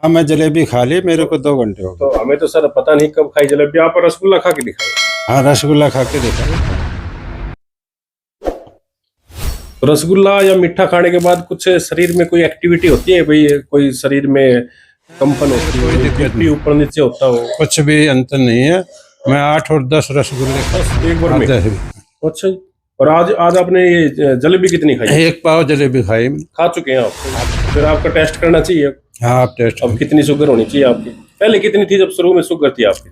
हाँ, मैं जलेबी खा ली, मेरे को 2 घंटे हो गए। तो हमें तो सर पता नहीं कब खाई जलेबी, आप रसगुल्ला खा के दिखाइए। हाँ, रसगुल्ला खा के देखा। तो रसगुल्ला या मीठा खाने के बाद कुछ शरीर में कोई एक्टिविटी होती है भाई, कोई शरीर में कंपन होती है, कोई दिक्कत बीपी ऊपर नीचे होता हो? कुछ भी अंतर नहीं है। मैं 8 और 10 रसगुल्ले खा एक बार में? आधा ही। अच्छा जी। और आज आज आपने ये जलेबी कितनी खाई? 1 पाव जलेबी खाई। खा चुके हैं आप? फिर आपका टेस्ट करना चाहिए। हाँ, आप टेस्ट। अब कितनी शुगर होनी चाहिए आपकी? पहले कितनी थी जब शुरू में शुगर थी आपकी?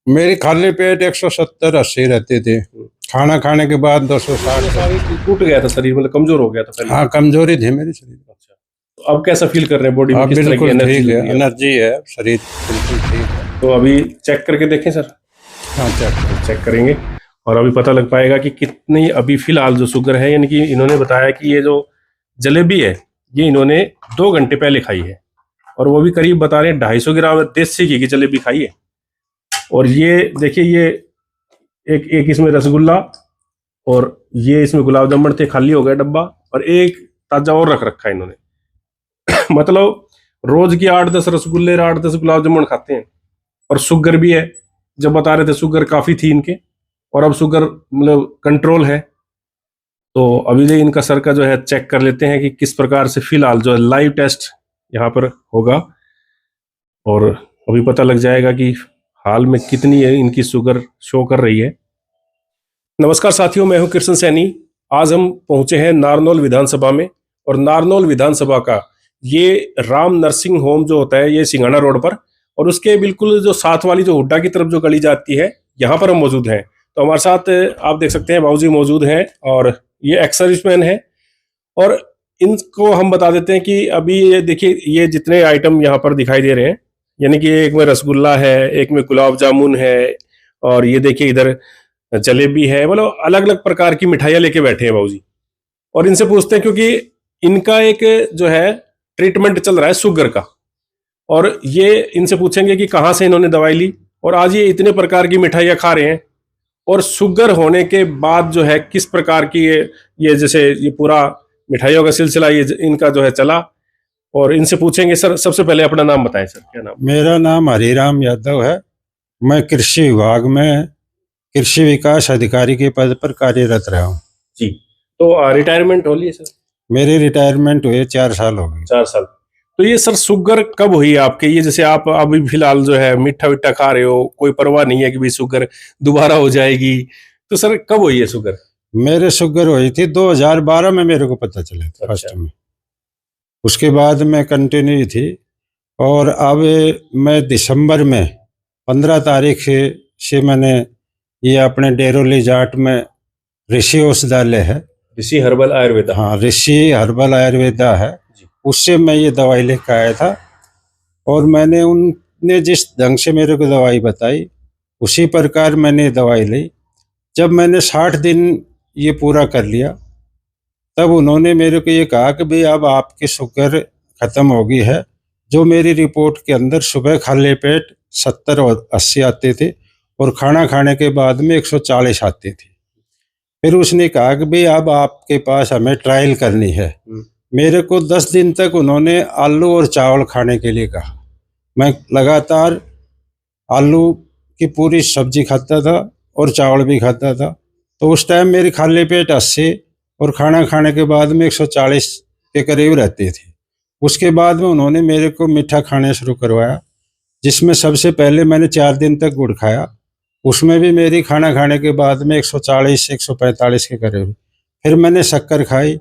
मेरी खाली पेट 170-80 रहते थे। खाना खाने के बाद 260। टूट गया था शरीर, मतलब कमजोर हो गया था पहले? हाँ, कमजोरी थी मेरी शरीर। अच्छा, तो अब कैसा फील कर रहे हैं? बॉडी में अब किस तरह की बिल्कुल ठीक है, एनर्जी? एनर्जी है, शरीर बिल्कुल ठीक है। तो अभी चेक करके देखें सर? हाँ, चेक करेंगे और अभी पता लग पाएगा कि कितनी अभी फिलहाल जो शुगर है। यानी कि इन्होंने बताया कि ये जो जलेबी है ये इन्होंने 2 घंटे पहले खाई है, और वो भी करीब बता रहे हैं 250 ग्राम देसी घी की जलेबी खाई है। और ये देखिए, ये एक एक इसमें रसगुल्ला और ये इसमें गुलाब जामुन थे, खाली हो गया डब्बा, और एक ताजा और रख रखा है इन्होंने। मतलब रोज की 8-10 रसगुल्ले, 8-10 गुलाब जामुन खाते हैं। और शुगर भी है, जब बता रहे थे शुगर काफी थी इनके, और अब शुगर मतलब कंट्रोल है। तो अभी जो इनका सर का जो है चेक कर लेते हैं कि किस प्रकार से फिलहाल जो है लाइव टेस्ट यहाँ पर होगा, और अभी पता लग जाएगा कि हाल में कितनी है इनकी शुगर शो कर रही है। नमस्कार साथियों, मैं हूं कृष्ण सैनी। आज हम पहुंचे हैं नारनौल विधानसभा में, और नारनौल विधानसभा का ये राम नर्सिंग होम जो होता है ये सिंघाना रोड पर, और उसके बिल्कुल जो साथ वाली जो हुड्डा की तरफ जो गली जाती है, यहाँ पर हम मौजूद हैं। तो हमारे साथ आप देख सकते हैं बाबूजी मौजूद हैं, और ये एक्स सर्विसमैन है। और इनको हम बता देते हैं कि अभी ये देखिए, ये जितने आइटम यहाँ पर दिखाई दे रहे हैं, यानी कि एक में रसगुल्ला है, एक में गुलाब जामुन है, और ये देखिए इधर जलेबी है, मतलब अलग अलग प्रकार की मिठाइयाँ लेके बैठे हैं बाबूजी। और इनसे पूछते हैं, क्योंकि इनका एक जो है ट्रीटमेंट चल रहा है शुगर का, और ये इनसे पूछेंगे कि कहाँ से इन्होंने दवाई ली, और आज ये इतने प्रकार की मिठाइयाँ खा रहे हैं, और शुगर होने के बाद जो है किस प्रकार की ये जैसे ये पूरा मिठाइयों का सिलसिला ये इनका जो है चला। और इनसे पूछेंगे। सर, सबसे पहले अपना नाम बताएं सर, क्या नाम? मेरा नाम हरिराम यादव है। मैं कृषि विभाग में कृषि विकास अधिकारी के पद पर कार्यरत रहा हूँ जी। तो रिटायरमेंट हो ली सर? मेरी रिटायरमेंट हुए 4 साल हो गए। 4 साल। तो ये सर शुगर कब हुई आपके? ये जैसे आप अभी फिलहाल जो है मीठा विट्ठा खा रहे हो, कोई परवाह नहीं है कि भाई शुगर दोबारा हो जाएगी, तो सर कब हुई है शुगर? मेरे शुगर हुई थी 2012 में, मेरे को पता चला था फर्स्ट में। उसके बाद में कंटिन्यू थी, और अब मैं दिसंबर में 15 तारीख से मैंने ये अपने डेरोली जाट में ऋषि औषधालय है, ऋषि हर्बल आयुर्वेदा। हाँ, ऋषि हर्बल आयुर्वेदा है, उससे मैं ये दवाई लेकर आया था। और मैंने उनने जिस ढंग से मेरे को दवाई बताई उसी प्रकार मैंने दवाई ली। जब मैंने 60 दिन ये पूरा कर लिया, तब उन्होंने मेरे को ये कहा कि भाई अब आपकी शुगर ख़त्म हो गई है। जो मेरी रिपोर्ट के अंदर सुबह खाली पेट 70 और 80 आते थे, और खाना खाने के बाद में 140 आते थे। फिर उसने कहा कि भाई अब आपके पास हमें ट्रायल करनी है। मेरे को 10 दिन तक उन्होंने आलू और चावल खाने के लिए कहा। मैं लगातार आलू की पूरी सब्जी खाता था और चावल भी खाता था। तो उस टाइम मेरी खाली पेट 80 और खाना खाने के बाद में 140 के करीब रहते थे। उसके बाद में उन्होंने मेरे को मीठा खाने शुरू करवाया, जिसमें सबसे पहले मैंने 4 दिन तक गुड़ खाया। उसमें भी मेरी खाना खाने के बाद में 140-145 के करीब। फिर मैंने शक्कर खाई,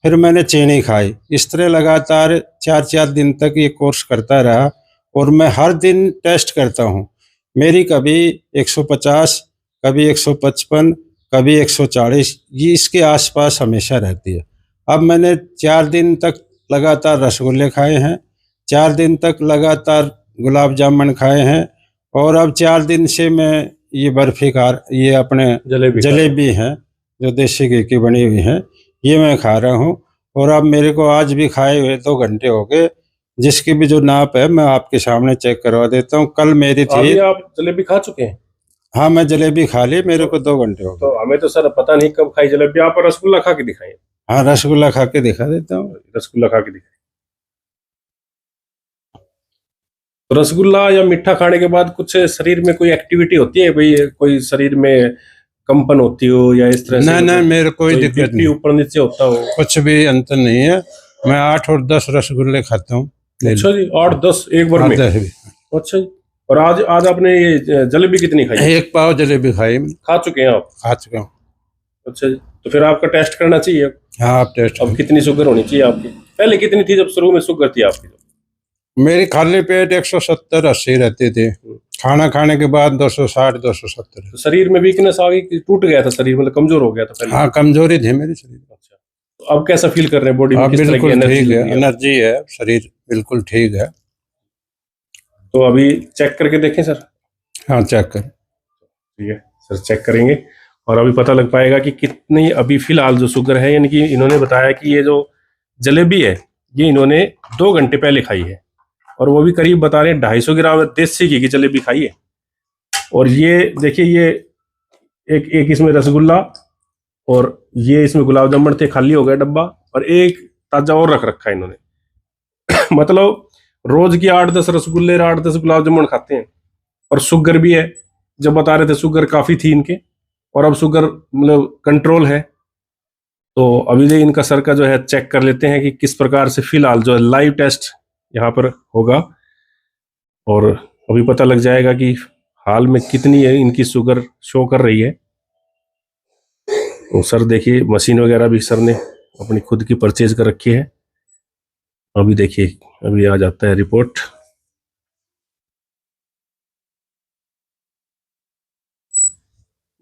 फिर मैंने चीनी खाई। इस तरह लगातार 4-4 दिन तक ये कोर्स करता रहा, और मैं हर दिन टेस्ट करता हूँ। मेरी कभी 150, कभी 155, कभी 140, ये इसके आसपास हमेशा रहती है। अब मैंने 4 दिन तक लगातार रसगुल्ले खाए हैं, 4 दिन तक लगातार गुलाब जामुन खाए हैं, और अब 4 दिन से मैं ये बर्फी ये अपने जलेबी हैं जो देसी घी की बनी हुई हैं, ये मैं खा रहा हूँ। और अब मेरे को आज भी खाए हुए 2 घंटे हो गए, जिसकी भी जो नाप है मैं आपके सामने चेक करवा देता हूँ। कल मेरी थी। अभी आप जलेबी खा चुके हैं? हाँ, मैं जलेबी खा ली, मेरे को 2 घंटे हो गए। तो हमें तो सर पता नहीं कब खाई जलेबी। आप रसगुल्ला खा के दिखाएं? हाँ, रसगुल्ला खा के दिखा देता हूँ। रसगुल्ला खा के दिखाएं। तो रसगुल्ला या मीठा खाने के बाद कुछ शरीर में कोई एक्टिविटी होती है भाई, कोई शरीर में कंपन होती हो या इस तरह से? ना ना, मेरे कोई दिक्कत BP नहीं, ऊपर नीचे होता हो? कुछ भी अंतर नहीं है। मैं 8 और 10 रसगुल्ले खाता हूँ। अच्छा जी, 8-10 एक बार में? 10 भी। अच्छा जी। और आज आपने ये जलेबी कितनी खाई? 1 पाव जलेबी खाई, खा चुके हैं आप? खा चुका हूँ। अच्छा जी, तो फिर आपका टेस्ट करना चाहिए अब। हाँ, आप टेस्ट अब कितनी शुगर होनी चाहिए आपकी? पहले कितनी थी जब शुरू में शुगर थी आपकी? मेरी खाली पेट 170-80 रहती थी, खाना खाने के बाद 260-270। तो शरीर में वीकनेस आ गई कि टूट गया था शरीर, मतलब कमजोर हो गया था पहले? हाँ, कमजोरी थी मेरी शरीर में। अच्छा, तो अब कैसा फील कर रहे हैं बॉडी में? अब किस तरह की बिल्कुल एनर्जी ठीक लग है, रही है? एनर्जी है, शरीर बिल्कुल ठीक है। तो अभी चेक करके देखें सर। हाँ, चेक कर। ठीक है सर, चेक करेंगे और अभी पता लग पाएगा कि कितनी अभी फिलहाल जो शुगर है। यानी कि इन्होंने बताया कि ये जो जलेबी है ये इन्होंने 2 घंटे पहले खाई है, और वो भी करीब बता रहे हैं 250 ग्राम देसी घी की जलेबी खाई है। और ये देखिए, ये एक इसमें रसगुल्ला और ये इसमें गुलाब जामुन थे, खाली हो गया डब्बा, और एक ताजा और रख रखा है इन्होंने। मतलब रोज की 8-10 रसगुल्ले 8-10 गुलाब जामुन खाते हैं। और शुगर भी है, जब बता रहे थे शुगर काफी थी इनके, और अब शुगर मतलब कंट्रोल है। तो अभी जो इनका सर का जो है चेक कर लेते हैं कि किस प्रकार से फिलहाल जो है लाइव टेस्ट यहाँ पर होगा, और अभी पता लग जाएगा कि हाल में कितनी है इनकी शुगर शो कर रही है। तो सर देखिए, मशीन वगैरह भी सर ने अपनी खुद की परचेज कर रखी है। अभी देखिए, अभी आ जाता है रिपोर्ट।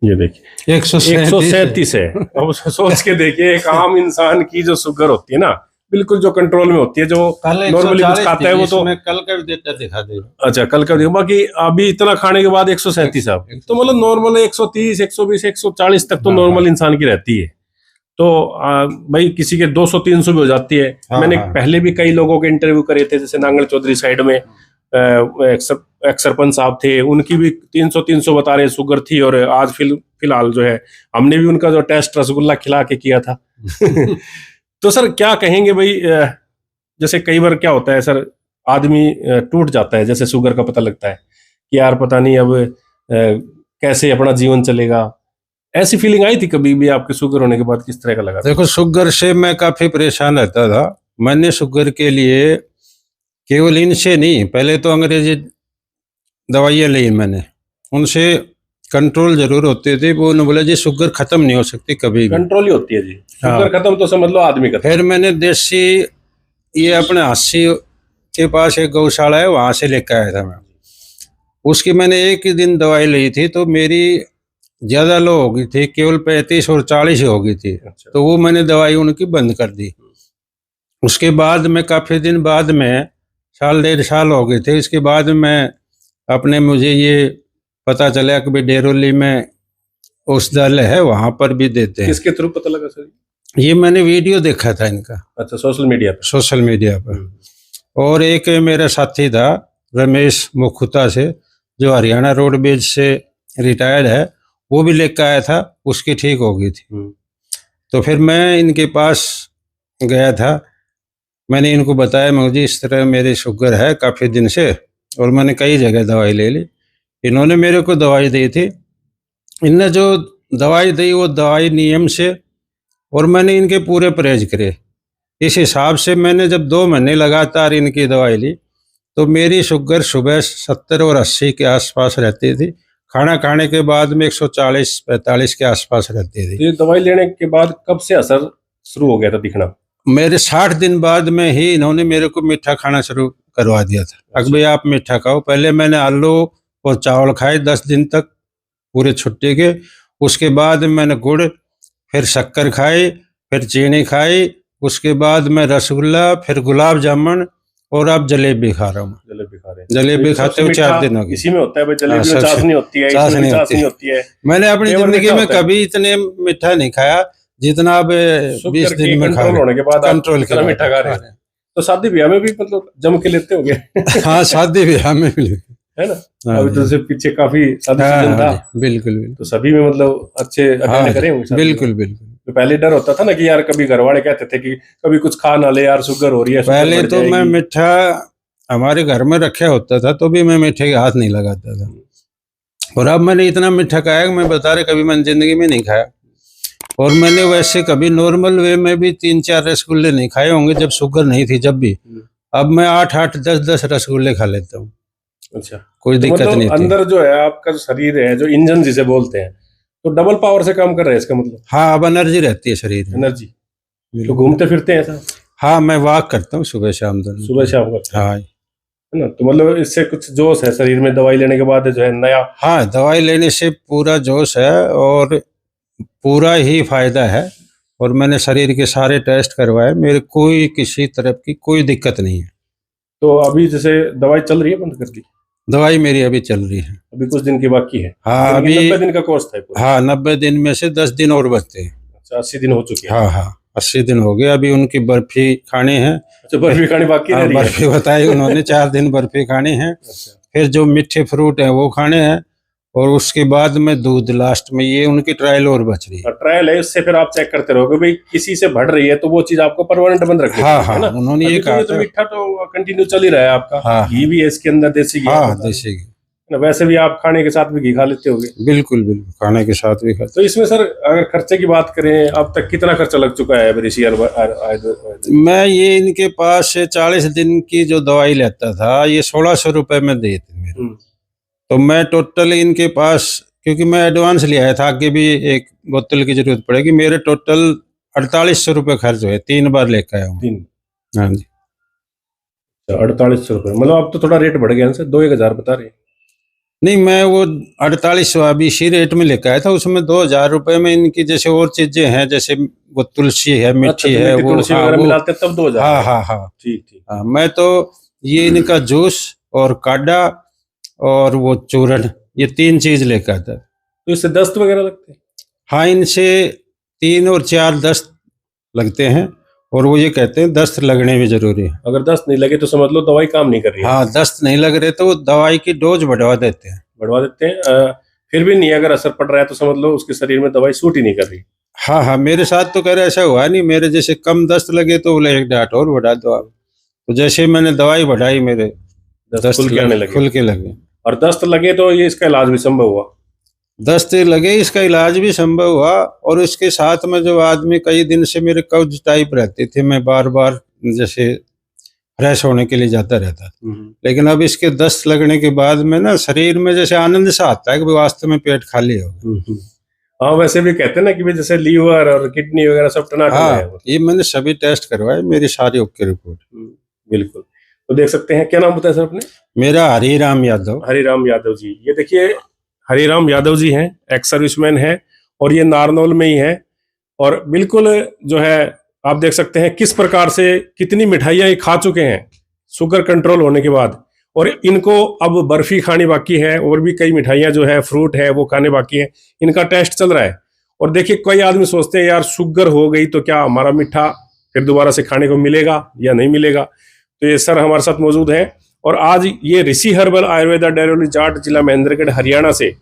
ये देखिए 137 है। अब सोच के देखिए, एक आम इंसान की जो शुगर होती है ना, बिल्कुल जो कंट्रोल में होती है, जो नॉर्मली कुछ खाता है वो तो कल का भी देता दिखा दे। अच्छा, कल का देखो, बाकी अभी इतना खाने के बाद 137 आप, तो मतलब नॉर्मल 130, 120, 140 तक तो नॉर्मल इंसान की रहती है। तो भाई किसी के 200-300 भी हो जाती है। मैंने पहले भी कई लोगों के इंटरव्यू करे थे, जैसे नांगल चौधरी साइड में एक सरपंच साहब थे, उनकी भी 300 बता रहे शुगर थी। और आज फिलहाल जो है हमने भी उनका जो टेस्ट रसगुल्ला खिला के किया था। तो सर क्या कहेंगे भाई, जैसे कई बार क्या होता है सर, आदमी टूट जाता है जैसे शुगर का पता लगता है कि यार पता नहीं अब कैसे अपना जीवन चलेगा। ऐसी फीलिंग आई थी कभी भी आपके शुगर होने के बाद? किस तरह का लगा? देखो, शुगर से मैं काफी परेशान रहता था। मैंने शुगर के लिए केवल इनसे नहीं, पहले तो अंग्रेजी दवाइयाँ ली मैंने, उनसे कंट्रोल जरूर होते थे। वो उन्होंने बोला जी शुगर खत्म नहीं हो सकती कभी भी। कंट्रोल ही होती है जी, शुगर खत्म तो समझ लो आदमी का। फिर मैंने देसी, ये अपने हांसी के पास एक गौशाला है, वहां से लेकर आया था मैं। उसकी मैंने एक ही दिन दवाई ली थी, तो मेरी ज्यादा लो हो गई थी, केवल 35 और 40 हो गई थी। अच्छा। तो वो मैंने दवाई उनकी बंद कर दी। उसके बाद में काफी दिन बाद में, 1.5 साल हो गए थे, इसके बाद में अपने मुझे ये पता चला कि भाई डेरोली में औषधालय है, वहां पर भी देते हैं। किसके थ्रू पता लगा सर? ये मैंने वीडियो देखा था इनका। अच्छा, सोशल मीडिया पे? सोशल मीडिया पर। और एक मेरा साथी था रमेश मुखुता से, जो हरियाणा रोडवेज से रिटायर्ड है, वो भी लेकर आया था, उसकी ठीक हो गई थी। तो फिर मैं इनके पास गया था, मैंने इनको बताया मुझे इस तरह मेरी शुगर है काफ़ी दिन से, और मैंने कई जगह दवाई ले ली। इन्होंने मेरे को दवाई दी थी, इनने जो दवाई दी वो दवाई नियम से, और मैंने इनके पूरे परहेज करे। इस हिसाब से मैंने जब 2 महीने लगातार इनकी दवाई ली, तो मेरी शुगर सुबह 70 और 80 के आसपास रहती थी, खाना खाने के बाद में 140-45 के आसपास रहती थी। ये दवाई लेने के बाद कब से असर शुरू हो गया था दिखना? मेरे 60 दिन बाद में ही इन्होंने मेरे को मीठा खाना शुरू करवा दिया था। अगर भाई आप मीठा खाओ। पहले मैंने आलू और चावल खाए 10 दिन तक पूरे छुट्टी के। उसके बाद मैंने गुड़, फिर शक्कर खाई, फिर चीनी खाई, उसके बाद मैं रसगुल्ला, फिर गुलाब जामुन, और अब जलेबी खा रहा हूँ। जलेबी खा रहे हैं? जलेबी खाते हुए 4 दिन हो गए। इसी में होता है भाई, जलेबी में चाशनी होती है, इसमें चाशनी होती है। मैंने अपनी जिंदगी में कभी इतने मीठा नहीं खाया जितना अब 20 दिन में खा होने के बाद कंट्रोल कितना मीठा खा रहे हैं। तो शादी ब्याह में भी मतलब जम के लेते हो गए? हाँ, शादी ब्याह में भी है ना। अभी तो सिर्फ पीछे काफी शादी सीजन था। बिल्कुल। तो सभी में मतलब अच्छे अटेंड करे होंगे? बिल्कुल। तो पहले डर होता था ना कि यार कभी घर वाले कहते थे कि कभी कुछ खा ना ले यार, शुगर हो रही है। पहले तो मैं मीठा हमारे घर में रखा होता था तो भी मैं मीठे के हाथ नहीं लगाता था, और अब मैंने इतना मीठा खाया कि मैं बता रहे कभी मैंने जिंदगी में नहीं खाया। और मैंने वैसे कभी नॉर्मल वे में भी 3-4 रसगुल्ले नहीं खाए होंगे जब शुगर नहीं थी, जब भी। अब मैं 8-8, 10-10 रसगुल्ले खा लेता हूँ, अच्छा, कोई तो दिक्कत मतलब नहीं थी। अंदर जो है आपका जो शरीर है, जो इंजन जिसे बोलते हैं, तो डबल पावर से काम कर रहे हैं इसका मतलब, हाँ, अब एनर्जी रहती है शरीर में। एनर्जी। तो बिल्कुल। घूमते फिरते हैं ऐसा? हाँ, मैं वॉक करता हूँ सुबह शाम दोनों। सुबह शाम करते हैं, हाँ है ना? तो मतलब इससे कुछ जोश है शरीर में, दवाई लेने के बाद जो है नया। हाँ, दवाई लेने से पूरा जोश है और पूरा ही फायदा है। और मैंने शरीर के सारे टेस्ट करवाए, मेरे कोई किसी तरह की कोई दिक्कत नहीं है। तो अभी जैसे दवाई चल रही है, बंद कर दी? दवाई मेरी अभी चल रही है। अभी कुछ दिन की बाकी है? हाँ, यानी कि अभी 90 दिन का कोर्स था ये पूरा? हाँ, 90 दिन में से 10 दिन और बचते हैं। अच्छा, 80 दिन हो चुके हैं। हाँ हाँ, 80 दिन हो गए। अभी उनकी बर्फी खानी है। अच्छा, बर्फी खानी बाकी रह हाँ, रही है? बर्फी बताई उन्होंने, 4 दिन बर्फी खानी है। अच्छा, फिर जो मीठे फ्रूट हैं वो खाने हैं, और उसके बाद में दूध लास्ट में। ये उनकी ट्रायल और बच रही है। ट्रायल है, उससे फिर आप चेक करते रहोगे भाई किसी से बढ़ रही है तो वो चीज आपको परमानेंट बंद रखनी हाँ चाहिए, है हाँ, ना? उन्होंने ये अभी तो कहा ये तो था। मीठा तो कंटिन्यू चल ही रहा है आपका। हाँ घी भी है इसके अंदर, देसी घी हाँ, आप बता रहे देसी घी। हैं ना? वैसे भी आप खाने के साथ भी घी खा लेते होगे? बिल्कुल बिल्कुल, खाने के साथ भी खाते। तो इसमें सर अगर खर्चे की बात करें, अब तक कितना खर्चा लग चुका है ऋषि आयुर्वेद? मैं ये इनके पास से 40 दिन की जो दवाई लेता था, ये 1600 रुपए में देते मेरे। तो मैं टोटल इनके पास, क्योंकि मैं एडवांस लिया है था, आगे भी एक बोतल की जरूरत पड़ेगी, मेरे टोटल 4800 रुपये खर्च हुए, 3 बार लेकर आया हूँ। 3? हाँ जी। 4800 रुपये, मतलब अब तो थोड़ा रेट बढ़ गया इनसे, 2-1000 बता रहे हैं। नहीं, मैं वो 4800 अभी इसी रेट में लेकर आया था। उसमें 2000 रुपये में इनकी जैसे और चीजें हैं, जैसे वो तुलसी है, अच्छा, मिट्टी तो है, मीठी वो तुलसी हाँ वगैरह वो मिलाते हैं तब 2000? हाँ हाँ हाँ ठीक ठीक। हाँ। मैं तो ये इनका जूस और काढ़ा और वो चूरन, ये 3 चीज लेकर आता। तो इससे दस्त वगैरह लगते हैं? हाँ, इनसे 3 और 4 दस्त लगते हैं, और वो ये कहते हैं दस्त लगने भी जरूरी है। अगर दस्त नहीं लगे तो समझ लो दवाई काम नहीं कर रही है। हाँ, दस्त नहीं लग रहे तो वो दवाई की डोज बढ़वा देते हैं। बढ़वा देते हैं। फिर भी नहीं अगर असर पड़ रहा है तो समझ लो उसके शरीर में दवाई सूट ही नहीं कर रही। हाँ हाँ, मेरे साथ तो कह रहे ऐसा हुआ नहीं। मेरे जैसे कम दस्त लगे तो बोले 1 डाट और बढ़ा दो आप। तो जैसे मैंने दवाई बढ़ाई, मेरे दस्त खुल के आने लगे? खुल के लगे। और दस्त लगे तो ये इसका इलाज भी संभव हुआ? दस्त लगे, इसका इलाज भी संभव हुआ। और इसके साथ में जो आदमी, कई दिन से मेरे कब्ज टाइप रहते थे, मैं बार बार जैसे फ्रेश होने के लिए जाता रहता था। लेकिन अब इसके दस्त लगने के बाद में ना शरीर में जैसे आनंद सा आता है कि वास्तव में पेट खाली हो गया। हाँ, वैसे भी कहते हैं ना कि भाई जैसे लीवर और किडनी वगैरह सब टनाटन है। हाँ, ये मैंने सभी टेस्ट करवाए, मेरी सारी ओके रिपोर्ट। बिल्कुल। तो देख सकते हैं, क्या नाम बताया सर अपने? मेरा हरिराम यादव। हरिराम यादव जी। ये देखिए हरिराम यादव जी हैं, एक्स सर्विसमैन हैं, और ये नारनौल में ही है। और बिल्कुल जो है आप देख सकते हैं किस प्रकार से कितनी मिठाइयाँ ये खा चुके हैं शुगर कंट्रोल होने के बाद, और इनको अब बर्फी खानी बाकी है, और भी कई मिठाइयाँ जो है, फ्रूट है, वो खाने बाकी है। इनका टेस्ट चल रहा है। और देखिए कई आदमी सोचते हैं यार शुगर हो गई तो क्या हमारा मीठा फिर दोबारा से खाने को मिलेगा या नहीं मिलेगा। तो ये सर हमारे साथ मौजूद हैं, और आज ये ऋषि हर्बल आयुर्वेदा डेरोली जाट, जिला महेंद्रगढ़, हरियाणा से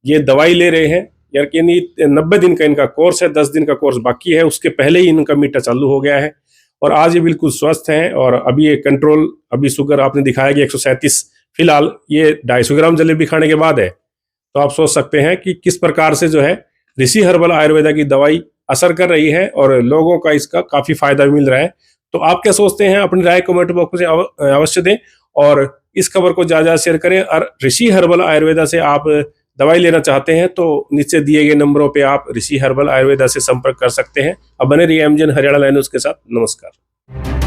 ये दवाई ले रहे हैं। यानी 90 दिन का इनका कोर्स है, 10 दिन का कोर्स बाकी है, उसके पहले ही इनका मीठा चालू हो गया है। और आज ये बिल्कुल स्वस्थ हैं, और अभी ये कंट्रोल, अभी शुगर आपने दिखाया कि 137 फिलहाल, ये 250 ग्राम जलेबी खाने के बाद है। तो आप सोच सकते हैं कि किस प्रकार से जो है ऋषि हर्बल आयुर्वेदा की दवाई असर कर रही है, और लोगों का इसका काफी फायदा मिल रहा है। तो आप क्या सोचते हैं, अपनी राय कमेंट बॉक्स में अवश्य दें, और इस खबर को ज्यादा शेयर करें। और ऋषि हर्बल आयुर्वेदा से आप दवाई लेना चाहते हैं तो नीचे दिए गए नंबरों पे आप ऋषि हर्बल आयुर्वेदा से संपर्क कर सकते हैं। अब बने रहिए एमजीएन हरियाणा लाइव न्यूज़ के साथ। नमस्कार।